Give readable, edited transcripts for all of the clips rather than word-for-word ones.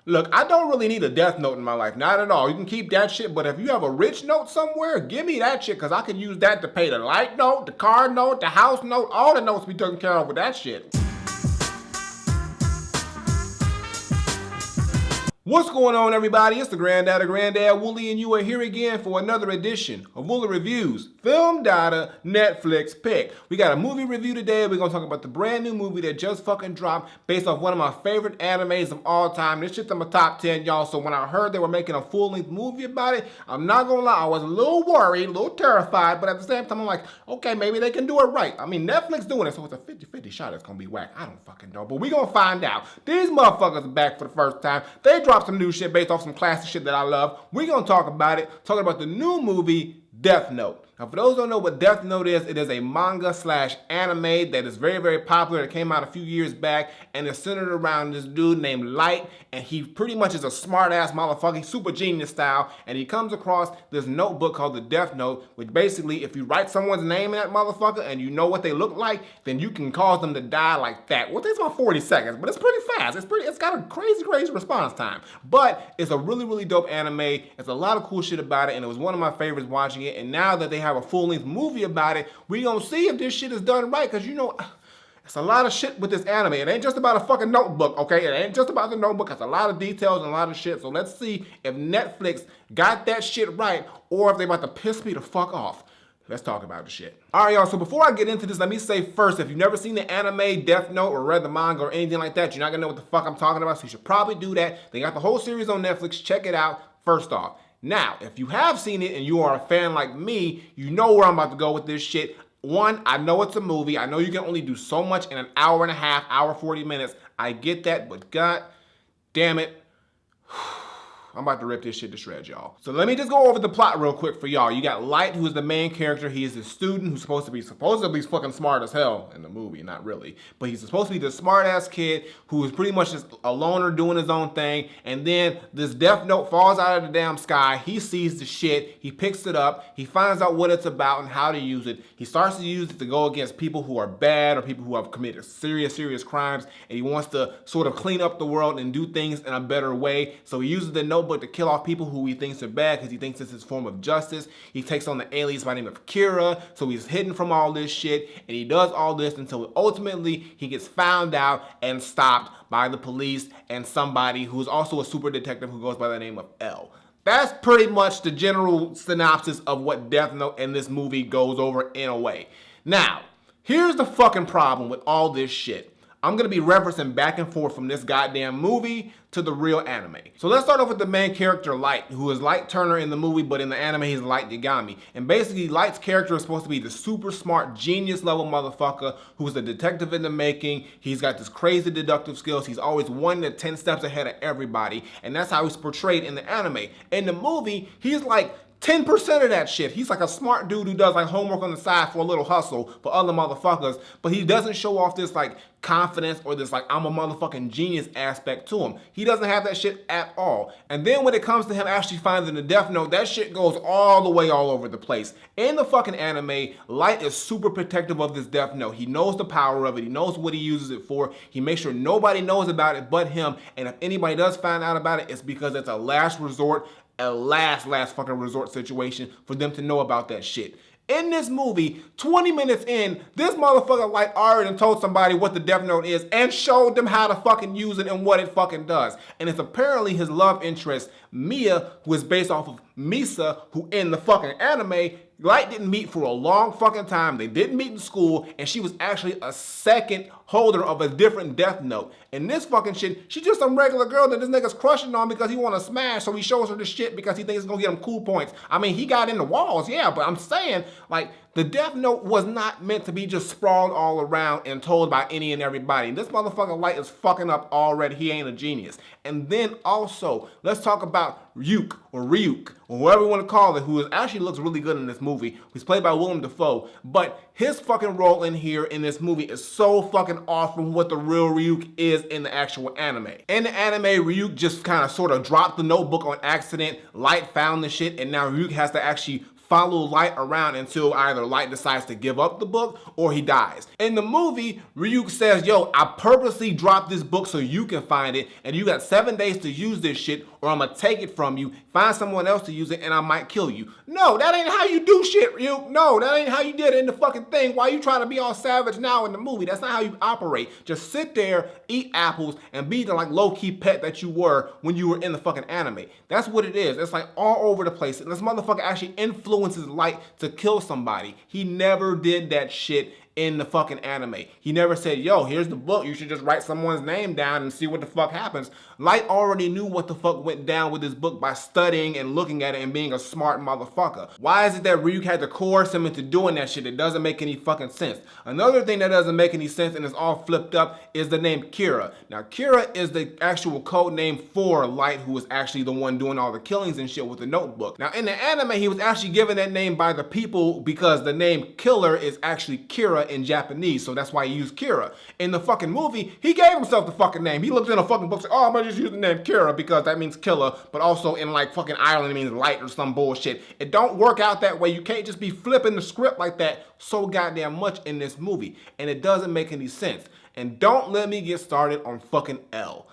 Look, I don't really need a death note in my life, not at all. You can keep that shit, but if you have a rich note somewhere, give me that shit, because I can use that to pay the light note, the car note, the house note, all the notes be taken care of with that shit. What's going on, everybody? It's the Granddad Woolly, and you are here again for another edition of Woolly Reviews Film Data Netflix Pick. We got a movie review today. We're gonna talk about the brand new movie that just fucking dropped based off one of my favorite animes of all time. This shit's in my top 10, y'all. So when I heard they were making a full-length movie about it, I'm not gonna lie, I was a little worried, a little terrified, but at the same time, I'm like, okay, maybe they can do it right. I mean, Netflix doing it, so it's a 50-50 shot it's gonna be whack. I don't fucking know, but we gonna find out. These motherfuckers are back for the first time. They dropped some new shit based off some classic shit that I love. We're gonna talk about it, talking about the new movie Death Note. Now, for those who don't know what Death Note is, it is a manga slash anime that is very, very popular. It came out a few years back, and it's centered around this dude named Light, and he pretty much is a smart-ass motherfucker, he's super genius style, and he comes across this notebook called the Death Note, which basically, if you write someone's name in that motherfucker and you know what they look like, then you can cause them to die like that. Well, it takes about 40 seconds, but it's pretty fast. It's got a crazy, crazy response time. But it's a really, really dope anime. It's a lot of cool shit about it, and it was one of my favorites watching it, and now that they have a full-length movie about it, we gonna see if this shit is done right, because you know, it's a lot of shit with this anime. It ain't just about a fucking notebook, okay? It ain't just about the notebook. It's a lot of details and a lot of shit. So let's see if Netflix got that shit right, or if they about to piss me the fuck off. Let's talk about the shit. All right, y'all, so before I get into this, let me say first, if you've never seen the anime Death Note or read the manga or anything like that, you're not gonna know what the fuck I'm talking about, so you should probably do that. They got the whole series on Netflix. Check it out, first off. Now, if you have seen it and you are a fan like me, you know where I'm about to go with this shit. One, I know it's a movie. I know you can only do so much in an hour and a half, hour 40 minutes. I get that, but god damn it. I'm about to rip this shit to shreds, y'all. So let me just go over the plot real quick for y'all. You got Light, who is the main character. He is a student who's supposedly fucking smart as hell in the movie, not really. But he's supposed to be the smart-ass kid who is pretty much just a loner doing his own thing. And then this Death Note falls out of the damn sky. He sees the shit. He picks it up. He finds out what it's about and how to use it. He starts to use it to go against people who are bad or people who have committed serious, serious crimes. And he wants to sort of clean up the world and do things in a better way. So he uses the notebook to kill off people who he thinks are bad because he thinks it's his form of justice. He takes on the alias by the name of Kira, so he's hidden from all this shit, and he does all this until ultimately he gets found out and stopped by the police and somebody who's also a super detective who goes by the name of L. That's pretty much the general synopsis of what Death Note in this movie goes over in a way. Now, here's the fucking problem with all this shit. I'm gonna be referencing back and forth from this goddamn movie to the real anime. So let's start off with the main character, Light, who is Light Turner in the movie, but in the anime, he's Light Yagami. And basically, Light's character is supposed to be the super smart, genius level motherfucker who's a detective in the making. He's got this crazy deductive skills. He's always 1 to 10 steps ahead of everybody. And that's how he's portrayed in the anime. In the movie, he's like 10% of that shit. He's like a smart dude who does like homework on the side for a little hustle for other motherfuckers, but he doesn't show off this like confidence or this like I'm a motherfucking genius aspect to him. He doesn't have that shit at all. And then when it comes to him actually finding the Death Note, that shit goes all the way all over the place. In the fucking anime, Light is super protective of this Death Note. He knows the power of it. He knows what he uses it for. He makes sure nobody knows about it but him. And if anybody does find out about it, it's because it's a last resort, a last fucking resort situation for them to know about that shit. In this movie, 20 minutes in, this motherfucker Light already told somebody what the Death Note is and showed them how to fucking use it and what it fucking does. And it's apparently his love interest, Mia, who is based off of Misa, who in the fucking anime, Light didn't meet for a long fucking time. They didn't meet in school, and she was actually a second holder of a different Death Note. And this fucking shit, she's just some regular girl that this nigga's crushing on because he want to smash, so he shows her the shit because he thinks it's gonna get him cool points. I mean, he got in the walls, yeah, but I'm saying, like, the Death Note was not meant to be just sprawled all around and told by any and everybody. This motherfucking Light is fucking up already. He ain't a genius. And then also, let's talk about Ryuk, or whatever you want to call it, who actually looks really good in this movie. He's played by Willem Dafoe, but his fucking role in here in this movie is so fucking off from what the real Ryuk is in the actual anime. In the anime, Ryuk just kind of sort of dropped the notebook on accident. Light found the shit, and now Ryuk has to actually follow Light around until either Light decides to give up the book or he dies. In the movie, Ryuk says, yo, I purposely dropped this book so you can find it, and you got 7 days to use this shit or I'm gonna take it from you, find someone else to use it, and I might kill you. No, that ain't how you do shit, Ryuk. No, that ain't how you did it in the fucking thing. Why you trying to be all savage now in the movie? That's not how you operate. Just sit there, eat apples, and be the like low-key pet that you were when you were in the fucking anime. That's what it is. It's like all over the place. And this motherfucker actually influences Light to kill somebody. He never did that shit in the fucking anime. He never said, yo, here's the book, you should just write someone's name down and see what the fuck happens. Light already knew what the fuck went down with this book by studying and looking at it and being a smart motherfucker. Why is it that Ryuk had to coerce him into doing that shit? It doesn't make any fucking sense. Another thing that doesn't make any sense and is all flipped up is the name Kira. Now, Kira is the actual code name for Light, who was actually the one doing all the killings and shit with the notebook. Now, in the anime, he was actually given that name by the people because the name Killer is actually Kira in Japanese, so that's why he used Kira. In the fucking movie, he gave himself the fucking name. He looked in a fucking book and said, oh, I'm gonna just use the name Kira because that means killer, but also in like fucking Ireland it means light or some bullshit. It don't work out that way. You can't just be flipping the script like that so goddamn much in this movie, and it doesn't make any sense. And don't let me get started on fucking L.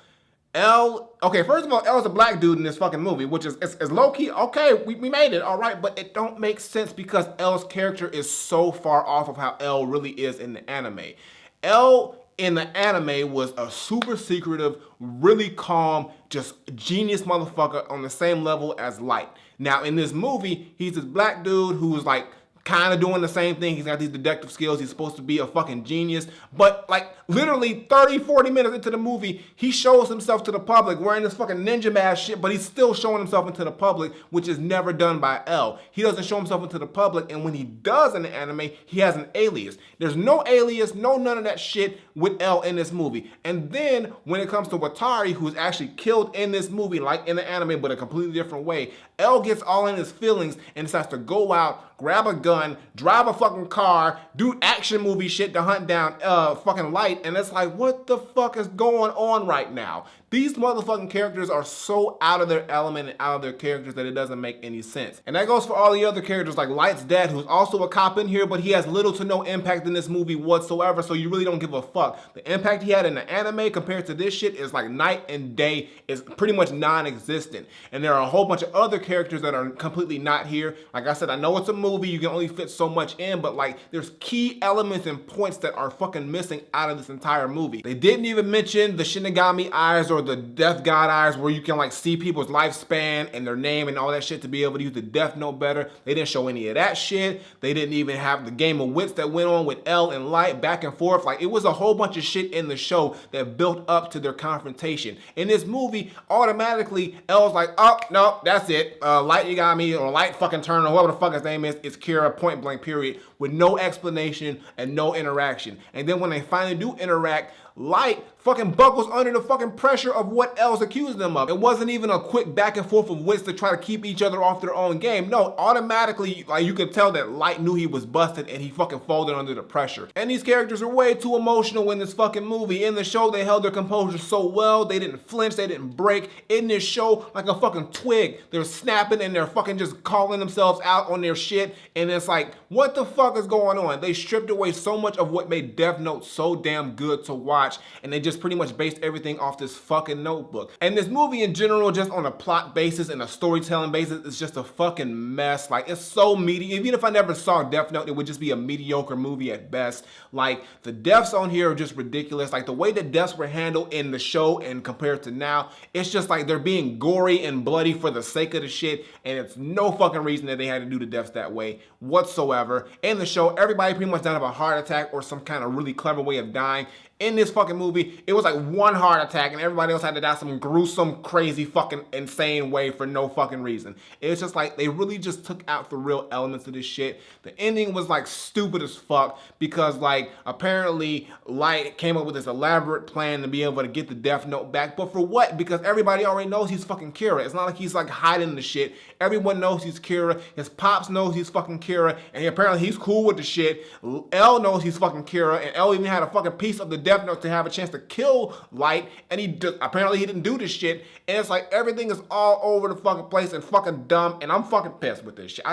Okay, first of all, L's a black dude in this fucking movie, which is low-key, okay, we made it, all right, but it don't make sense because L's character is so far off of how L really is in the anime. L in the anime was a super secretive, really calm, just genius motherfucker on the same level as Light. Now, in this movie, he's this black dude who's like, kind of doing the same thing. He's got these deductive skills. He's supposed to be a fucking genius. But like literally 30, 40 minutes into the movie, he shows himself to the public wearing this fucking ninja mask shit, but he's still showing himself into the public, which is never done by L. He doesn't show himself into the public, and when he does in the anime, he has an alias. There's no alias, none of that shit with L in this movie. And then when it comes to Watari, who's actually killed in this movie, like in the anime, but a completely different way, L gets all in his feelings and decides to go out, grab a gun, drive a fucking car, do action movie shit to hunt down fucking Light, and it's like, what the fuck is going on right now? These motherfucking characters are so out of their element and out of their characters that it doesn't make any sense. And that goes for all the other characters like Light's dad, who's also a cop in here, but he has little to no impact in this movie whatsoever, so you really don't give a fuck. The impact he had in the anime compared to this shit is like night and day, is pretty much non-existent. And there are a whole bunch of other characters that are completely not here. Like I said, I know it's a movie, you can only fit so much in, but like there's key elements and points that are fucking missing out of this entire movie. They didn't even mention the Shinigami eyes or the Death God eyes where you can like see people's lifespan and their name and all that shit to be able to use the Death Note better. They didn't show any of that shit. They didn't even have the game of wits that went on with L and Light back and forth. Like it was a whole bunch of shit in the show that built up to their confrontation. In this movie, automatically L's like, oh no, that's it. Light, you got me, or Light fucking turn, or whoever the fuck his name is, it's Kira, point blank period, with no explanation and no interaction. And then when they finally do interact, Light fucking buckles under the fucking pressure of what L's accusing them of. It wasn't even a quick back and forth of wits to try to keep each other off their own game. No, automatically, like you could tell that Light knew he was busted and he fucking folded under the pressure. And these characters are way too emotional in this fucking movie. In the show, they held their composure so well. They didn't flinch, they didn't break. In this show, like a fucking twig, they're snapping and they're fucking just calling themselves out on their shit. And it's like, what the fuck is going on? They stripped away so much of what made Death Note so damn good to watch, and they just pretty much based everything off this fucking notebook. And this movie in general, just on a plot basis and a storytelling basis, is just a fucking mess. Like, it's so mediocre. Even if I never saw Death Note, it would just be a mediocre movie at best. Like, the deaths on here are just ridiculous. Like, the way the deaths were handled in the show and compared to now, it's just like they're being gory and bloody for the sake of the shit, and it's no fucking reason that they had to do the deaths that way whatsoever. In the show, everybody pretty much died of a heart attack or some kind of really clever way of dying. In this fucking movie, it was like one heart attack and everybody else had to die some gruesome, crazy, fucking insane way for no fucking reason. It's just like they really just took out the real elements of this shit. The ending was like stupid as fuck because like apparently Light came up with this elaborate plan to be able to get the Death Note back. But for what? Because everybody already knows he's fucking Kira. It's not like he's like hiding the shit. Everyone knows he's Kira. His pops knows he's fucking Kira. And apparently he's cool with the shit. L knows he's fucking Kira. And L even had a fucking piece of the Death Note to have a chance to kill Light, and apparently he didn't do this shit, and it's like everything is all over the fucking place and fucking dumb, and I'm fucking pissed with this shit.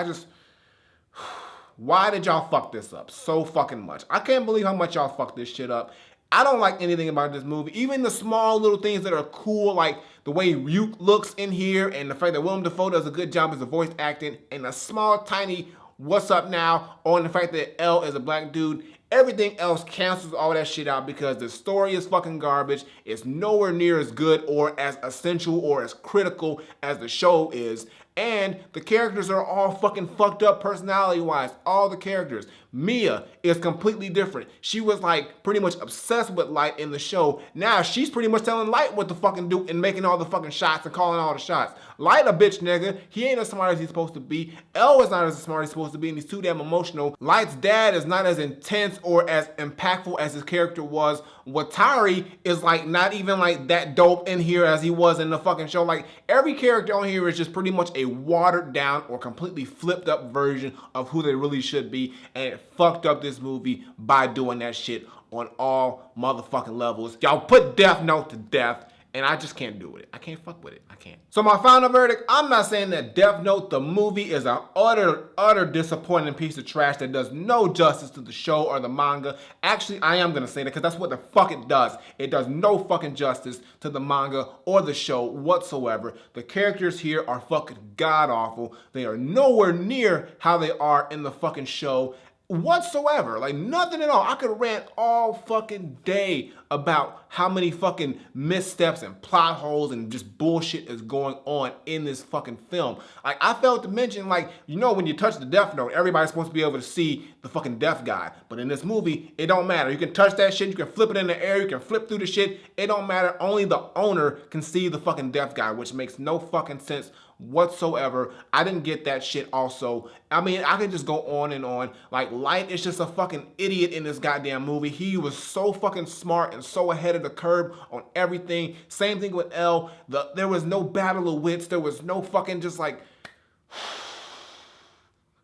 Why did y'all fuck this up so fucking much? I can't believe how much y'all fucked this shit up. I don't like anything about this movie. Even the small little things that are cool, like the way Ryuk looks in here and the fact that Willem Dafoe does a good job as a voice acting, and a small, tiny what's up now on the fact that L is a black dude. Everything else cancels all that shit out because the story is fucking garbage. It's nowhere near as good or as essential or as critical as the show is. And the characters are all fucking fucked up personality-wise. All the characters. Mia is completely different. She was like pretty much obsessed with Light in the show. Now she's pretty much telling Light what to fucking do and making all the fucking shots and calling all the shots. Light a bitch nigga. He ain't as smart as he's supposed to be. L is not as smart as he's supposed to be, and he's too damn emotional. Light's dad is not as intense or as impactful as his character was. Watari is like not even like that dope in here as he was in the fucking show. Like every character on here is just pretty much a watered down or completely flipped up version of who they really should be, and it fucked up this movie by doing that shit on all motherfucking levels. Y'all put Death Note to death, and I just can't do with it. I can't fuck with it. I can't. So my final verdict, I'm not saying that Death Note, the movie, is an utter disappointing piece of trash that does no justice to the show or the manga. Actually, I am going to say that because that's what the fuck it does. It does no fucking justice to the manga or the show whatsoever. The characters here are fucking god-awful. They are nowhere near how they are in the fucking show whatsoever. Like nothing at all. I could rant all fucking day about how many fucking missteps and plot holes and just bullshit is going on in this fucking film. Like I failed to mention, like, you know, when you touch the Death Note, everybody's supposed to be able to see the fucking death guy. But in this movie, it don't matter. You can touch that shit, you can flip it in the air, you can flip through the shit. It don't matter. Only the owner can see the fucking death guy, which makes no fucking sense whatsoever. I didn't get that shit also. I mean, I could just go on and on. Like, Light is just a fucking idiot in this goddamn movie. He was so fucking smart and so ahead of the curve on everything. Same thing with L. There was no battle of wits. There was no fucking just like...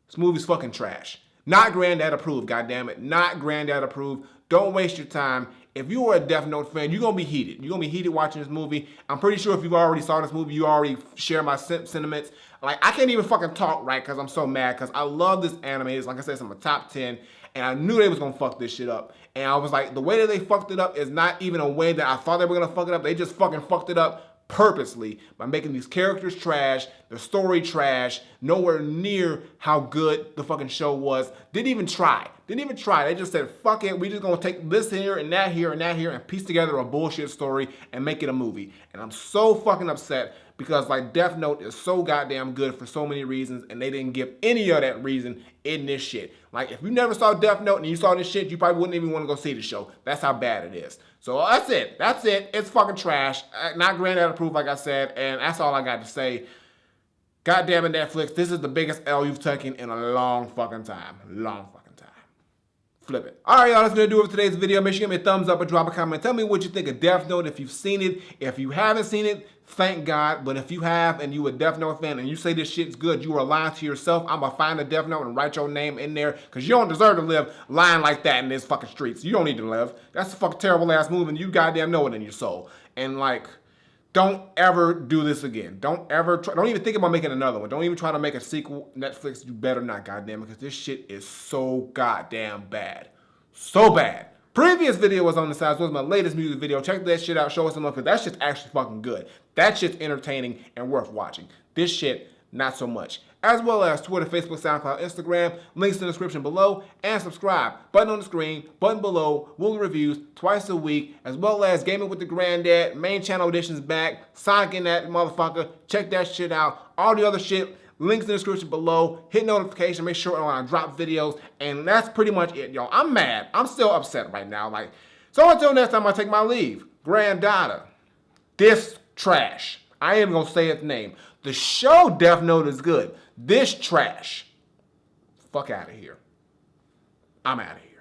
This movie's fucking trash. Not Granddad approved, goddammit. Not Granddad approved. Don't waste your time. If you are a Death Note fan, you're going to be heated. You're going to be heated watching this movie. I'm pretty sure if you've already saw this movie, you already share my sentiments. Like, I can't even fucking talk right because I'm so mad because I love this anime. It's, like I said, it's in my top 10. And I knew they was going to fuck this shit up. And I was like, the way that they fucked it up is not even a way that I thought they were going to fuck it up. They just fucking fucked it up purposely by making these characters trash, the story trash, nowhere near how good the fucking show was. Didn't even try. They just said, fuck it, we just gonna take this here and that here and that here and piece together a bullshit story and make it a movie. And I'm so fucking upset because like Death Note is so goddamn good for so many reasons and they didn't give any of that reason in this shit. Like if you never saw Death Note and you saw this shit, you probably wouldn't even want to go see the show. That's how bad it is. So that's it. It's fucking trash. Not Granddad approved, like I said, and that's all I got to say. God damn it, Netflix, this is the biggest L you've taken in a long fucking time. Flip it. All right, y'all, that's going to do it for today's video. Make sure you give me a thumbs up or drop a comment. Tell me what you think of Death Note if you've seen it. If you haven't seen it, thank God. But if you have and you a Death Note fan and you say this shit's good, you are lying to yourself. I'm going to find a Death Note and write your name in there because you don't deserve to live lying like that in these fucking streets. You don't need to live. That's a fucking terrible ass move and you goddamn know it in your soul. And like... don't ever do this again. Don't ever try. Don't even think about making another one. Don't even try to make a sequel. Netflix, you better not, goddamn, because this shit is so goddamn bad. So bad. Previous video was on the side. So was my latest music video. Check that shit out. Show us some love because that shit's actually fucking good. That shit's entertaining and worth watching. This shit, not so much. As well as Twitter, Facebook, SoundCloud, Instagram, links in the description below, and subscribe. Button on the screen, button below, Woolly Reviews, twice a week, as well as Gaming with the Granddad, main channel editions back, Sonic in that motherfucker, check that shit out. All the other shit, links in the description below, hit notification, make sure when I drop videos, and that's pretty much it, y'all. I'm mad. I'm still upset right now. Like, so until next time, I take my leave. Granddad, this trash. I ain't gonna say its name. The show Death Note is good. This trash. Fuck out of here. I'm out of here.